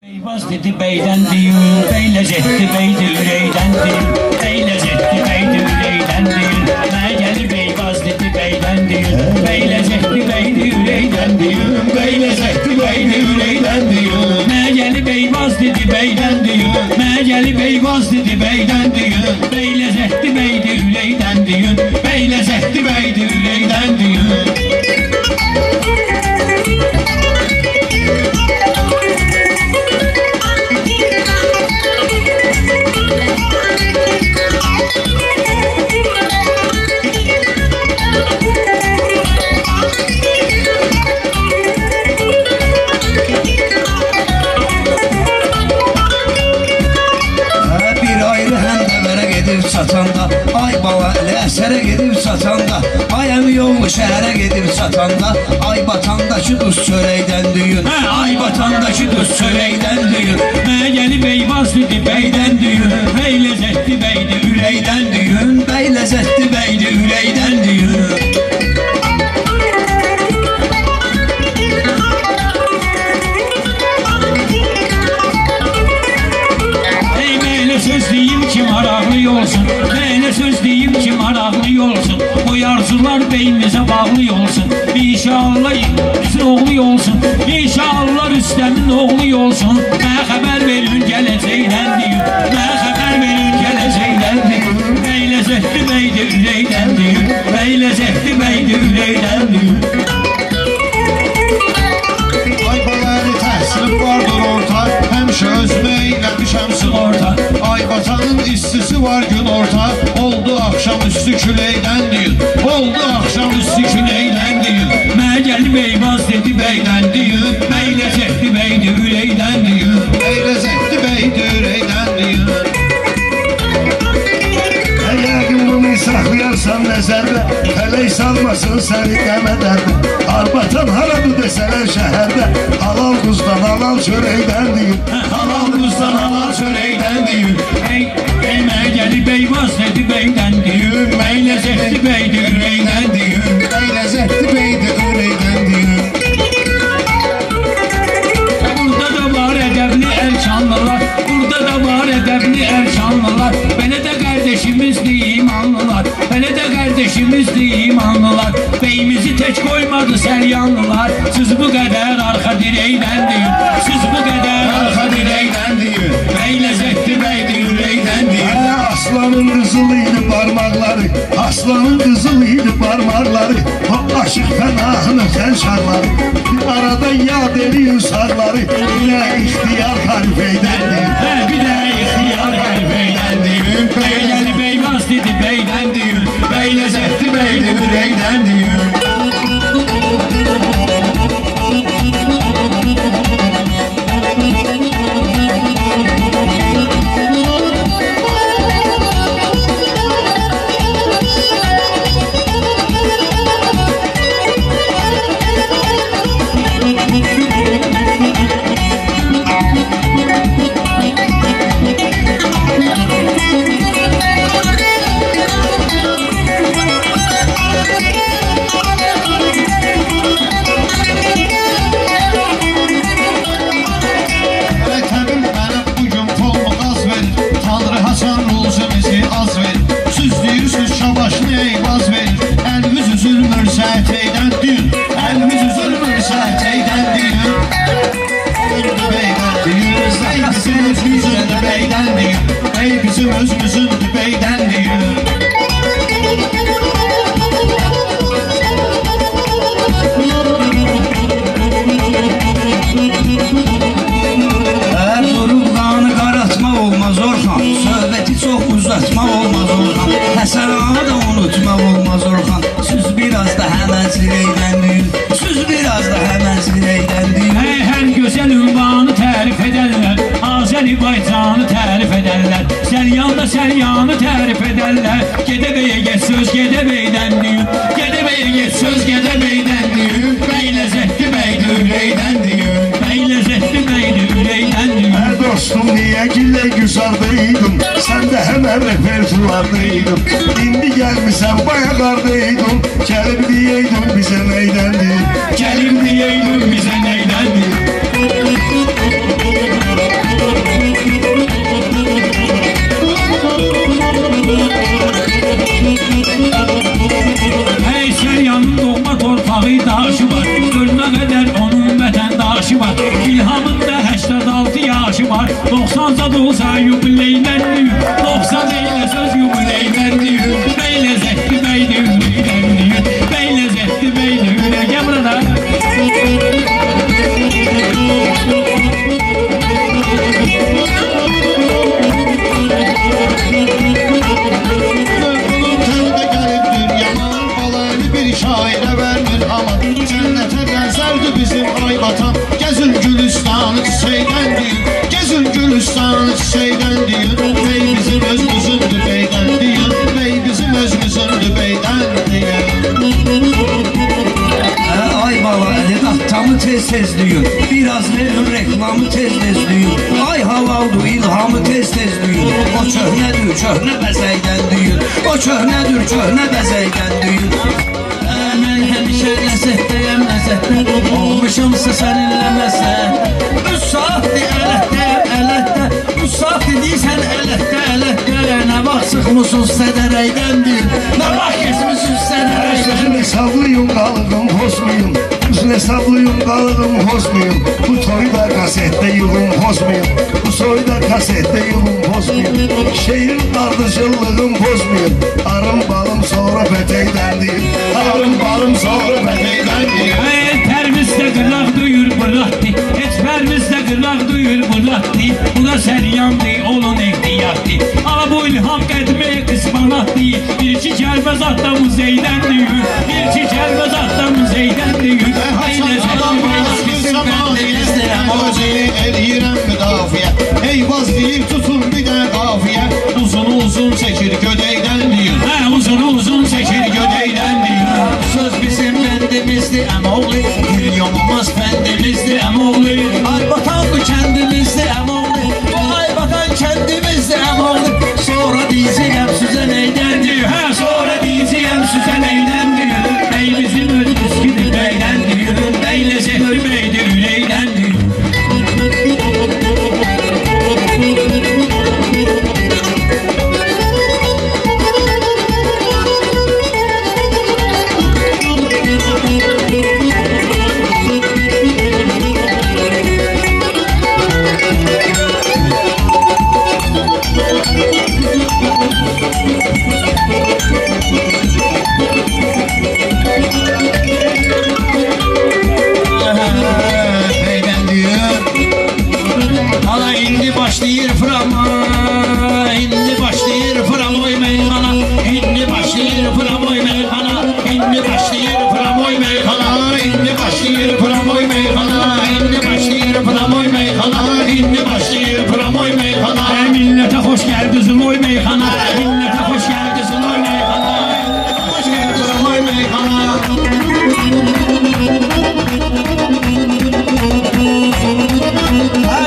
Beyvaz dedi beyden değil, beylezetti beydi üreyden değil, beylezetti beydi üreyden değil, meceli beyvaz dedi beyden değil, beylezetti beydi üreyden değil, beylezetti beydi üreyden değil, meceli beyvaz dedi beyden değil, meceli beyvaz dedi beyden değil, beylezetti beydi üreyden değil, beylezetti beydi üreyden değil. Satanda, ay bala əsərə gedib satanda, ay əmi yollu şəhərə gedib satanda, ay batandakı duz çörəkdən düyün, ay batandakı duz çörəkdən düyün, Məcəli beyvaz dedi beydən düyün, bey ləzzətli beydi ürəkdən düyün, bəy ləzzətli bəydi ürəkdən düyün. Söz deyim ki maraqlı olsun, böyle söz deyim ki maraqlı olsun, bu arzular beynimize bağlı olsun, İnşallah bizim oğlu olsun, İnşallah Rüstəmin oğlu olsun, mənə xəbər verin gələcəkdən deyim, mənə xəbər verin gələcəkdən deyim, beyləzəkli beydi ürəkdən deyim, beyləzəkli beydi ürəkdən deyim. Ay baları təhsilim vardır orta, həmişə özümə eyləmişəm sığorta. Ay batanın istisi var gün orta, oldu akşamüstü küləkdən deyil, oldu akşamüstü küləkdən deyil. Məcəli beyvaz dedi beydən deyil, beyləzəkli beydi ürəkdən deyil, Beyləzəkli beydi ürəkdən deyil. Yəqin bunu saxlayarsan nəzərdə, fələk salmasın səni qəmədərdə. Arbatan haradır desələr şəhərdə, halal quzdan halal çörəkdən deyil, halal quzdan halal çörəkdən deyil. Ey məcəli beyvaz dedi beydən deyil, beyləzəkli beydi ürəkdən deyil, Beyləzəkli beydi ürəkdən deyil. burada da var ədəbli erkanlılar, burada da var ədəbli erkanlılar, belə də qardeşimizdir imanlılar, belə də qardeşimizdir imanlılar, beyimizi tək qoymadı səryanlılar, siz bu qədər arxa dirəkdən deyil, siz bu qədər arxa dirəkdən deyil, beyləzəkli beydi ürəkdən deyil. aslanın qızıl idi parmaqları, aslanın qızıl idi parmaqları, o aşıq fənahını sənşarları, arada yad eliyim sarları, ilə ixtiyar harifeydən deyil. Bir də ixtiyar qəlbəydən deyil, beyləli beyvaz dedi beydən deyil, beyləzəkli beydi ürəkdən deyil. Vətənim mənə bugün pulmu qaz verir, Tanrı Hasan ruzimizi az verir, siz deyirsiniz şabaşlı eyvaz verir, əlimiz üzülmür səhəteydən deyil, əlimiz üzülmür səhəteydən deyil. Beydən deyil, bey bizim özümüzün də beydən deyil, bey bizim özümüzün də beydən deyil. Durub qanı qaratmaq olmaz Orxan, söhbəti çox uzatmaq olmaz Orxan, Həsən ağa da unutmaq olmaz Orxan, süz biraz da həmən zirəkdən deyil, süz biraz da həmən zirəkdən deyil. Hər gözəl ünvanı tərif edərlər, Azərbaycanı tərif edərlər, Səryanı tərif edərlər, Gədəbəyə get söz Gədəbəydən deyil, Gədəbəyə get söz Gədəbəydən deyil, beyləzəkli beydi ürəkdən deyil, beyləzəkli beydi ürəkdən deyil. Dostum niyə gillə güzardaydım, sən də həmən repertuardaydım, indi gəlmisən bayaqardaydım, gəlib deyəydin bizə neydəndir, Gəlib deyəydin bizə neydəndir. 90 olsa yubileyler düğün 90 eyle söz yubileyler düğün Bey lezzetli bey düğünler düğün Bey lezzetli bey düğünler Gel burada Bunun tövbe gelip dünyanın balayını bir şairə vermir aman Cənnətə bənzərdi bizim ay vatan Gəzin Gülüstanı çiçəkdən deyil Gəzin Gülüstanı çiçəkdən deyil Bey bizim özümüzündür beydən deyil Bey bizim özümüzündür beydən deyil Ay bala ededattamı tez düyün Biraz verin reklamı tez düyün Ay halaldu ilhamı tez düyün O köhnədir köhnə bəzəkdən düyün O köhnədir köhnə bəzəkdən düyün Mən həmişə ləzzətdəyəm ləzzətdə Olmuşamsa səninlə məsləhət 3 saatdir ələtdə 3 saatdir deyirsən ələtdə Nə vaxt çıxmısınız sədərəkdəndir Nə vaxt geçmişsiniz sədərəkdən Üzün hesablıyım qalığım pozmayım Üzün hesablıyım qalığım pozmayım Bu toyda kasette yılım pozmayım Bu soyda kasette yılım pozmayım Şehir tartışıllığım pozmayım Arım balım sonra petekten değil Arım balım sonra petekten değil Pərvizdə qıraq duyur bıraktı Heç pərvizdə qıraq duyur bıraktı Bu da səryandı olun ehtiyatı Ama bu ilham qədmi qısmanatdı Bir iki gəlməz atlamız eydən düyür Bir iki gəlməz atlamız eydən düyür Özünü eləyirəm müdafiə Eyvaz deyir tutun bir də qafiyə Uzun çəkir gödəkdən deyir Uzun çəkir gödəkdən düyür Söz bizim bendimizdi əmoğlu Milyonumuz bendimizdi əmoğlu Ay batandı kendimizdi əmoğlu Ay batan kendimizdi əmoğlu Sonra diyeceğim size neyden diyor Sonra diyeceğim süzen eydən düyür Bey bizim özümüz gibi beydən düyür Bey lezzetli beydir üleydən düyür Beydən deyir Ana indi başlayır frama İndi başlayır framoy meyhana İndi başlayır framoy meyhana İndi başlayır framoy meyhana İndi başlayır framoy meyhana İndi başlayır framoy meyhana İndi başlayır framoy meyhana Millete hoş geldi Zuloy meyhana Millete hoş geldi Zuloy meyhana Hoş geldin framoy meyhana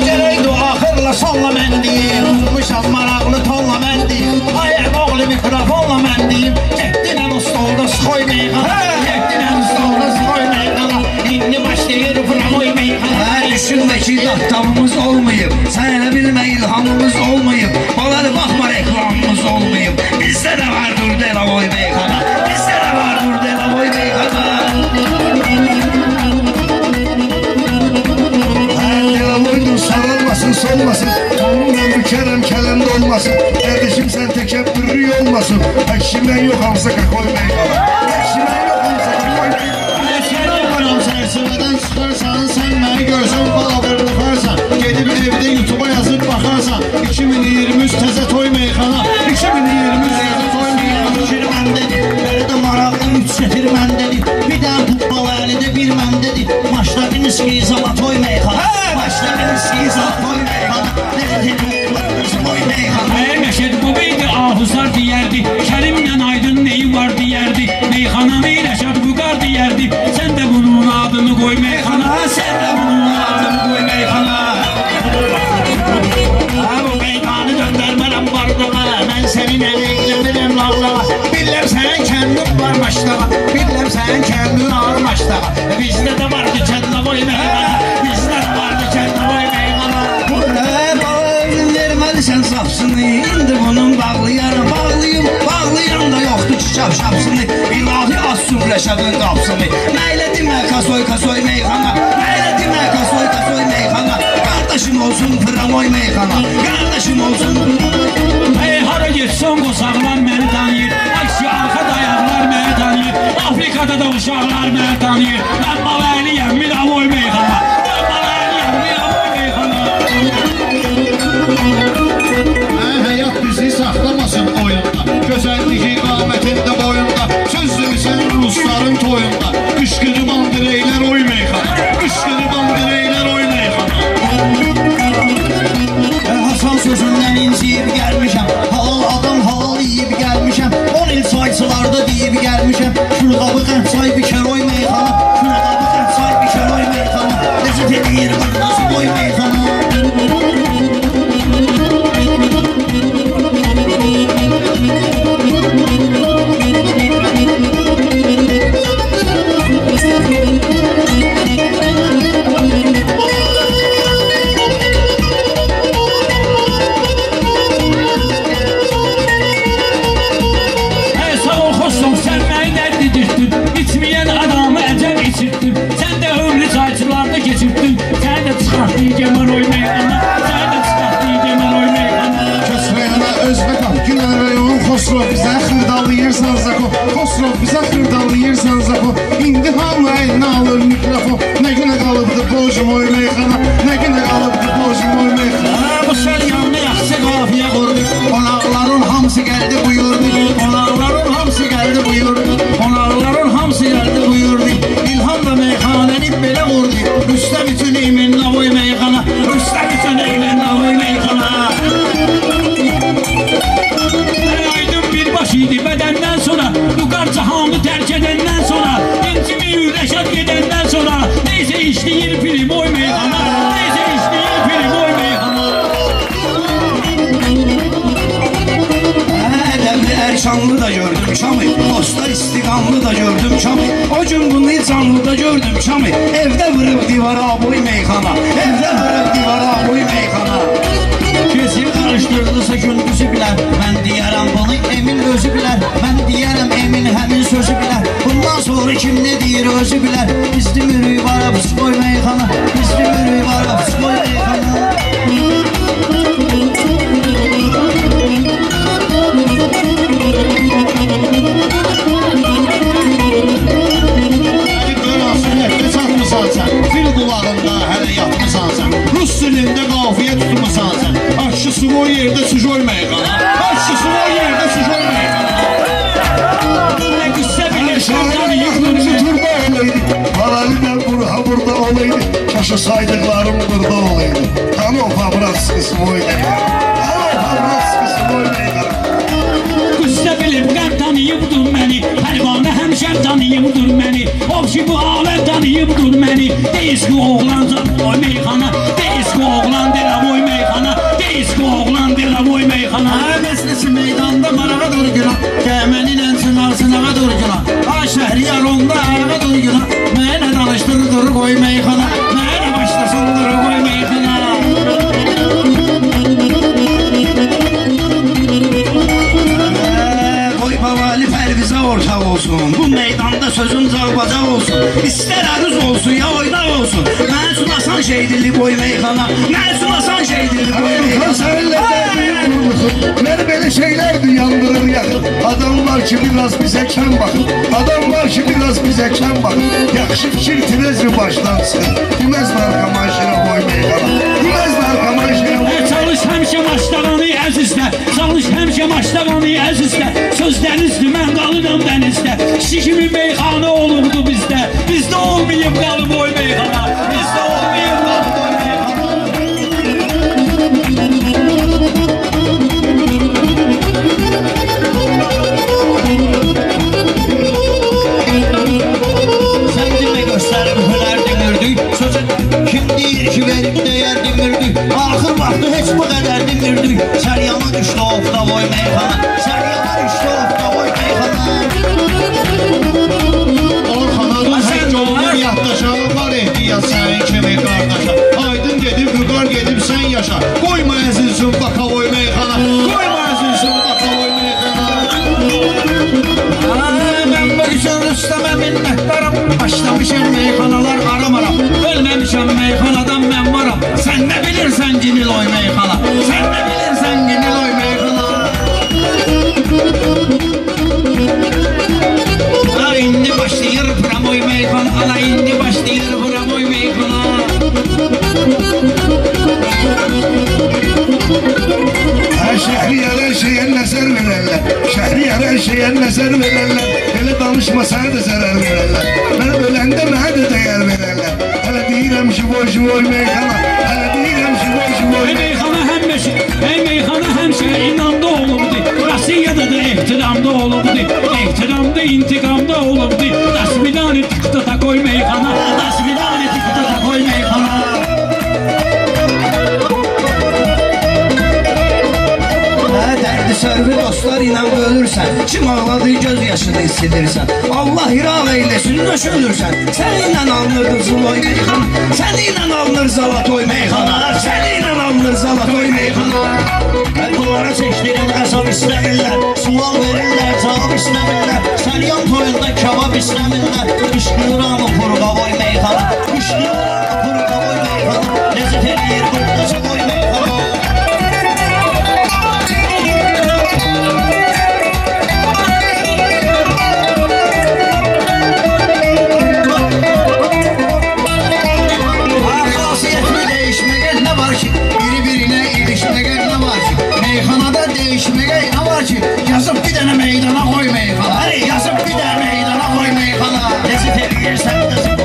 Gereydi ahırla sonla mən deyim Olmuşam maraqlı tonla mən deyim Ayaq oğlu mikrofonla mən deyim Getdinən stolda sıxoy meyxana Getdinən stolda sıxoy meyxana İndi başlayır framoy meyxana Düşündeki dattamımız olmayıp Sana bilme ilhamımız olmayıp Balalı bakma reklamımız olmayıp Bizde de vardır Delavoy Beykan'a Bizde de vardır Delavoy Beykan'a Delavoydun sarılmasın solmasın Tonundan bükerem kelemde olmasın Kardeşim sen tekebbürlü olmasın Ekşimden yok hamsa kakoy meyhana Ekşimden yok hamsa kakoy meyhana Qaram sərsəmədən çıxarsan Sən məni görsən balabırını farsan Gedib evdə YouTube'a yazıb baxarsan 2023 təzə toy meyxana 2023 təzə toy meyxana Fikir məndədir, belə də maraqlı üç sətir məndədir Bir də bu bal əlidə bir məndədir Maşda bir skizala toy meyxana Maşda bir skizala toy meyxana Toy meyxana Məşəd bu beydi ahuzar diyərdi Kərimlə aydın neyi var diyərdi Meyxananı Rəşad Vüqar diyərdi Sən də bunun adını qoy meyxana Sən də bunun adını qoy meyxana Bu meyxanı göndərmərəm bardağa Mən sənin əleyləmirəm lağlağa Biləm sənin kəndin var maşdağa Biləm sənin kəndin ağır maşdağa Bizdə də var ki kəndə boy meyxana Bizdə də var ki kəndə boy meyxana Verməlisən sapsını İndi bunun bağlayaram Bağlayam da yoxdur ki şapşapsını İlahi assur Rəşadın qapsını Məylə demə kasoy meyxana Məylə demə kasoy meyxana Qardaşın olsun fıram oy meyxana. Qardaşım olsun. Hey hara getsən qosaqlar məni tanıyır. Aksiya arxa dayaqlar məni tanıyır. Afrikada da uşaqlar məni tanıyır. Mən malaliyəm Miravoy meyxana. Mən malaliyəm Miravoy meyxana. Həyat bizi saxlamasın oyunda. Gözəlliyi qamətində boyunda. Söz deyirsən Rusların toyunda. Qışqırı bandireylər oy meyxana. Qışqırı bandireylər oy meyxana. Hasan sözündən inciyib gəlmişəm. Halal adam halal yiyib gəlmişəm. 10 il sayçılarda deyib gəlmişəm. Şurqabı qəmçay bikər oy meyxana. Şurqabı qəmçay bikər oy meyxana. Necə deyir qırdası oy meyxana. İçmeyen adamı əcəb içirtdin. Sən də ömrü çayçılarda keçirtdin. Sən də çıxartdın Cemal oy meyxana. Sən də çıxartdın Cemal oy meyxana. Kösrəyənə özbəkam, Günən rayon Xosrov bizə xırdalıyırsan zako. Xosrov bizə xırdalıyırsan zako. İndi hamı əlinə alır mikrofon. Nə günə qalıbdı borcum oy meyxana. Nə günə qalıbdı borcum oy meyxana. Bu səlyanlı yaxşı qafiyə qurdu. Qonaqların hamısı gəldi buyurdu. Qonaqların hamısı gəldi buyurdu. Qonaqların hamısı gəldi buyurdu. İlham da meyxanəni belə vurdu. Rüstəm üçün iminlə oy meyxana. Rüstəm üçün iminlə oy meyxana. Aydın bir baş idi bədəndən sonra. Bu qarca hamı tərk edəndən sonra. İncimi ürəşət gedəndən sonra. Neysə işləyir film oy meyxana. Neysə işləyir film oy meyxana. Ədəbli Erşanlı da gördüm Şamı. Dostlar istiqamlı da gördüm Şamı. O gün bunu canlı da gördüm Şamı. Evdə vırıb divara boy meyxana. Evdə vırıb divara boy meyxana. Kesin karıştırdısa gündüzü bilər. Mən deyərəm bunu Emin özü bilər. Mən deyərəm Emin həmin sözü bilər. Bundan sonra kim ne deyir özü bilər. Bizdi mürüy var pis boy meyxana. Bizdi mürüy var pis boy meyxana. Fil qulağında hələ yatmısan sən. Rus dilində qafiyə tutmusan sən. Aşçısı o yerdə sujoy meyxana. Aşçısı o yerdə sujoy meyxana. Nə qüssə bilir Şahane şartanı yıkılmışı yıkılır. turba olaydı. Paraliden burada olaydı. Kaşı saydıklarım burada olaydı. Kanı o fabrat sıkısı oydu. Kanı o fabrat sıkısı oydu. Qüssə bilib qəm tanıyıbdır məni. Pərvanə həmişəm tanıyıbdır məni. Of ki bu aləm tanıyıbdır məni. Deyiz ki oğlan oy meyxana. Deyiz ki oğlan deyirəm oy meyxana. Deyiz ki oğlan deyirəm oy meyxana. Məslisi meydanda marağa dur günah. Kəməninlə sınağa dur günah. Ay şəhriyar onda ayağa dur günah. Mənə danışdırı dur qoy meyxana. Mənə başlasın dur qoy meyxana. Qoy bavali Pərvizə ortaq olsun. Bu meydanda sözün cavbacaq olsun. İstər aruz olsun ya oynaq olsun. Mən sunasan şeydili qoy meyxana. Mən sunasan şeydili qoy meyxana. Beni böyle şeyler de yandırır yakın. Adam var ki biraz bize kem bakın. Adam var ki biraz bize kem bakın. Yakışı fikir tez başlansın. Demez mi arkama aşırı boy meyxana. Demez mi arkama aşırı boy meyxana. Çalış həmişə maçlarını əzizlə. Çalış həmişə maçlarını əzizlə. Sözlərinizdir mən qalırım dənizdə. Kişi kimi meyxana olurdu bizdə. Bizdə olmayıb qalıb oy meyxana. Bizdə olmayıb qalıb oy meyxana. Sen dime gösterim hüner demirdik. Sözü kim deyir ki verip değer demirdik. Ahır vaxtı heç bu qədər demirdik. Səryama düşdü ofda boy meyxana. Səryama düşdü ofda boy meyxana. Orxanadın həcc olunur yaddaşa. Var ehtiyat sənin kimi qardaşa. Aydın gedib, vüqar gedib sən yaşa. Qoyma əzilsin baka boy meyxana. Qoyma əzilsin baka boy meyxana. Ben bu işin Rüstəmə minnətdarım. Başlamışım meyxanalar aram. Ölməmişəm meyxanadan mən varam. Sen ne bilirsen bilirsən Giniloy meyxana. Sən də bilirsən Giniloy meyxana. Ala indi başlayır Framoy meyxana. Ala indi başlayır Framoy meyxana. Şəhriyar hər şeyə nəzər verərlər. Şəhriyar hər şeyə nəzər verərlər. Elə danışmasana da zərər verərlər. Mən öləndə mənə də dəyər verərlər. Hələ deyirəm jivoy meyxana. Hələ deyirəm jivoy Meyxana həmişə inamda olubdu. Rusiyada da ehtiramda olubdu. Ehtiramda, intiqamda olubdu. Dasvidani tıkta takoy meyxana. Dasvidani tıkta takoy meyxana. Dərdi sərvi dostlar inan ölürsən. Kim ağladığı göz yaşını hissedirsən. Allah hiral eylesin nöş ölürsən. Səninlə alınır qızıloy meyxana. Səninlə alınır Zalatoy meyxana. Səninlə alınır Zalatoy meyxana. Bunlara seçtiğin hesap istemirler. Sual verirler, cevap istemirler. Sen yan toyunda kebap istemirler. Kışkırıram kuru kavoy meyxana. Kışkırıram kuru kavoy meyxana. Lezzet edir kurdası koy meyxana. Yazıp bir tane meydana koy meyxana. Hadi yazıp bir tane meydana koy meyxana. Lezzet edirsən qızım.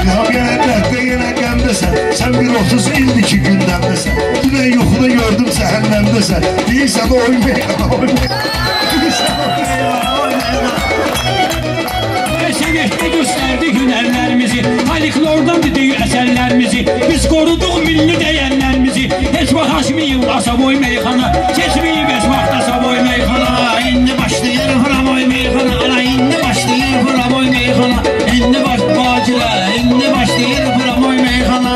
Qəmdə yenə qəmdəsən. Sən bir 30 ildir ki gündəmdəsən. Dünən yuxuda gördüm səhəndəmdəsən. Deyirsən oy meyxana, oy meyxana. Sənətdə göstərdi hünərlərimizi, Haliklordan dediği əsərlərimizi, biz qoruduq milli dəyərlərimizi. Heç vaxt açmayın Asaboy meyxana, keçməyin heç vaxt Asaboy meyxana. İndi başlayır Framoy meyxana. Ala indi başlayır Framoy meyxana. İndi bacılar, indi başlayır Framoy meyxana.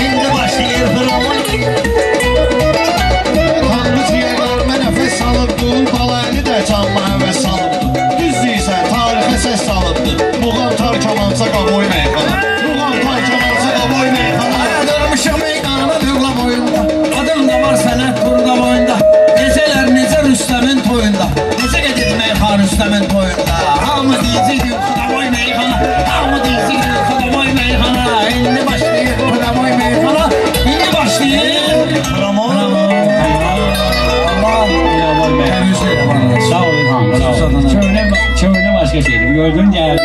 İndi başlayır Framoy Tanrı ciyərlərimə nəfəs salıbdı, balayını da canıma həvəs salıbdı. Düz deyirsən, tarixə səs salıbdı. Muğam tar kamança qavoy meyxana. Muğam tar kamança qavoy meyxana. Ayadırmışım meyxananın hürla boyunda. Adım da var sənət burada boyunda. Gecələr necə Rüstəmin toyunda. Necə gedir meyxan Rüstəmin toyunda. Hamı deyəcək Xudaboy meyxana. Hamı deyəcək Xudaboy meyxana. İndi başlayır Xudaboy meyxana. İndi başlayır Framoy. Sağ olun, sağ olun. Çöğüne başka şeydi. Gördün ya.